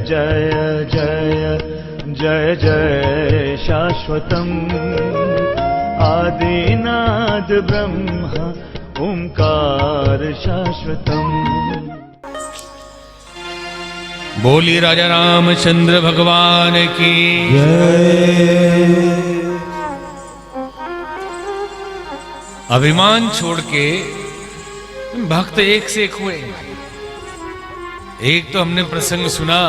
जय जय जय जय शाश्वतम् आदिनाद ब्रह्म ओंकार शाश्वतम्। बोली राजा रामचंद्र भगवान की जय। अभिमान छोड़ के भक्त एक से एक हुए। एक तो हमने प्रसंग सुना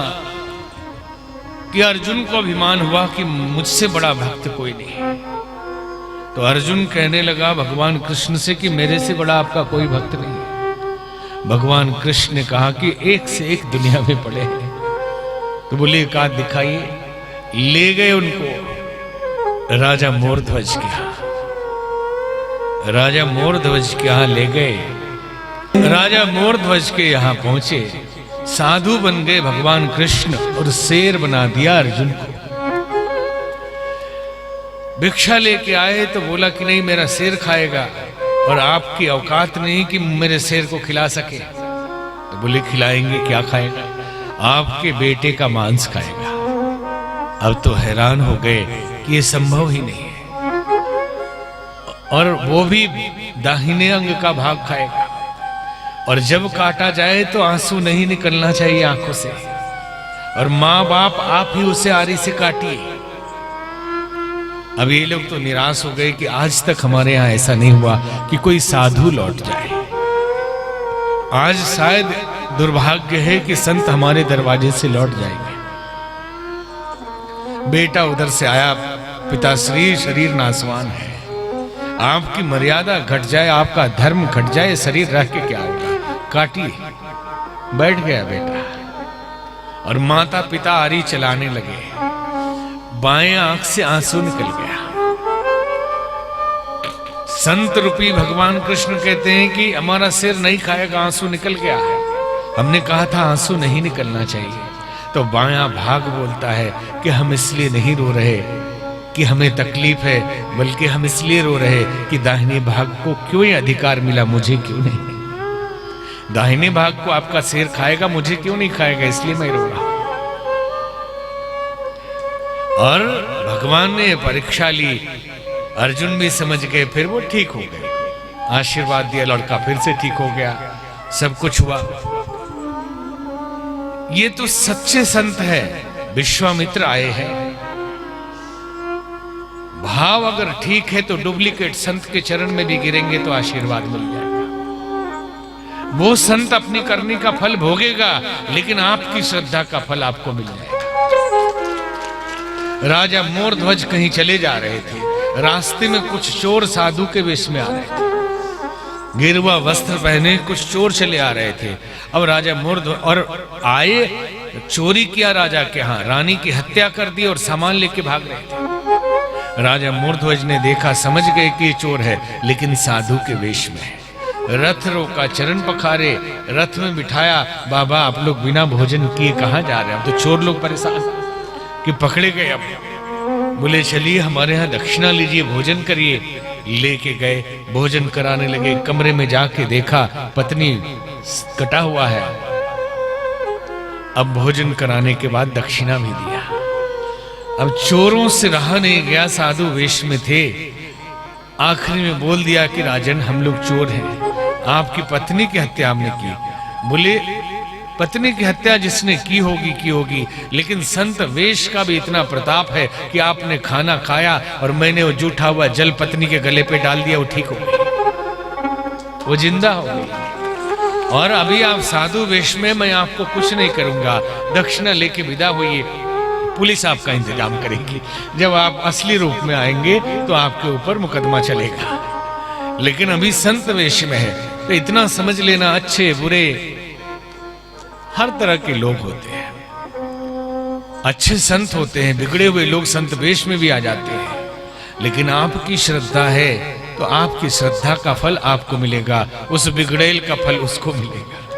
कि अर्जुन को अभिमान हुआ कि मुझसे बड़ा भक्त कोई नहीं। तो अर्जुन कहने लगा भगवान कृष्ण से कि मेरे से बड़ा आपका कोई भक्त नहीं है। भगवान कृष्ण ने कहा कि एक से एक दुनिया में पड़े हैं। तो बोले एक हाथ दिखाइए। ले गए उनको राजा मोरध्वज के यहाँ। राजा मोरध्वज के यहाँ ले गए। राजा मोरध्वज के यहाँ पहुंचे, साधु बन गए भगवान कृष्ण और शेर बना दिया अर्जुन को। भिक्षा लेके आए तो बोला कि नहीं मेरा शेर खाएगा और आपकी औकात नहीं कि मेरे शेर को खिला सके। तो बोले खिलाएंगे, क्या खाएगा? आपके बेटे का मांस खाएगा। अब तो हैरान हो गए कि ये संभव ही नहीं है, और वो भी दाहिने अंग का भाग खाएगा। और जब काटा जाए तो आंसू नहीं निकलना चाहिए आंखों से, और मां बाप आप ही उसे आरी से काटिए। अब ये लोग तो निराश हो गए कि आज तक हमारे यहां ऐसा नहीं हुआ कि कोई साधु लौट जाए। आज शायद दुर्भाग्य है कि संत हमारे दरवाजे से लौट जाएंगे। बेटा उधर से आया, पिताश्री शरीर नासवान है, आपकी मर्यादा घट जाए, आपका धर्म घट जाए, शरीर रह के क्या होगा, काटिए। बैठ गया बेटा, और माता पिता आरी चलाने लगे। बाएं आंख से आंसू निकल गया। संत रूपी भगवान कृष्ण कहते हैं कि हमारा सिर नहीं खाएगा, आंसू निकल गया है। हमने कहा था आंसू नहीं निकलना चाहिए। तो बायां भाग बोलता है कि हम इसलिए नहीं रो रहे कि हमें तकलीफ है, बल्कि हम इसलिए रो रहे कि दाहिने भाग को क्यों ये अधिकार मिला, मुझे क्यों नहीं। दाहिने भाग को आपका शेर खाएगा, मुझे क्यों नहीं खाएगा, इसलिए मैं रो रहा। और भगवान ने परीक्षा ली, अर्जुन भी समझ गए, फिर वो ठीक हो गए। आशीर्वाद दिया, लड़का फिर से ठीक हो गया, सब कुछ हुआ। ये तो सच्चे संत है। विश्वामित्र आए हैं। भाव अगर ठीक है तो डुप्लीकेट संत के चरण में भी गिरेंगे तो आशीर्वाद मिल जाएगा। वो संत अपनी करनी का फल भोगेगा, लेकिन आपकी श्रद्धा का फल आपको मिल जाएगा। राजा मोरध्वज कहीं चले जा रहे थे, रास्ते में कुछ चोर साधु के वेश में आ रहे थे। गिरवा वस्त्र पहने कुछ चोर चले आ रहे थे। अब राजा मोरध्वज और आए, चोरी किया राजा के यहाँ, रानी की हत्या कर दी और सामान लेके भाग रहे थे। राजा मोरध्वज ने देखा, समझ गए कि ये चोर है, लेकिन साधु के वेश में है। रथ रोका, चरण पखारे, रथ में बिठाया। बाबा आप लोग बिना भोजन किए कहाँ जा रहे हैं? अब तो चोर लोग परेशान कि पकड़े गए। अब बोले चलिए हमारे यहाँ दक्षिणा लीजिए, भोजन करिए। लेके गए, भोजन कराने लगे। कमरे में जाके देखा पत्नी कटा हुआ है। अब भोजन कराने के बाद दक्षिणा भी दिया। अब चोरों से रहा नहीं गया, साधु वेश में थे। आखिरी में बोल दिया कि राजन हम लोग चोर हैं, आपकी पत्नी की हत्या हमने की। बोले पत्नी की हत्या जिसने की होगी, लेकिन संत वेश का भी इतना प्रताप है कि आपने खाना खाया और मैंने वो जूठा हुआ जल पत्नी के गले पे डाल दिया, वो ठीक हो गई, वो जिंदा हो गई। और अभी आप साधु वेश में, मैं आपको कुछ नहीं करूंगा, दक्षिणा लेके विदा होइए, पुलिस आपका इंतजाम करेगी। जब आप असली रूप में आएंगे तो आपके ऊपर मुकदमा चलेगा। लेकिन अभी संत वेश में है, तो इतना समझ लेना, अच्छे बुरे हर तरह के लोग होते हैं। अच्छे संत होते हैं, बिगड़े हुए लोग संत वेश में भी आ जाते हैं। लेकिन आपकी श्रद्धा है तो आपकी श्रद्धा का फल आपको मिलेगा, उस बिगड़ेल का फल उसको मिलेगा।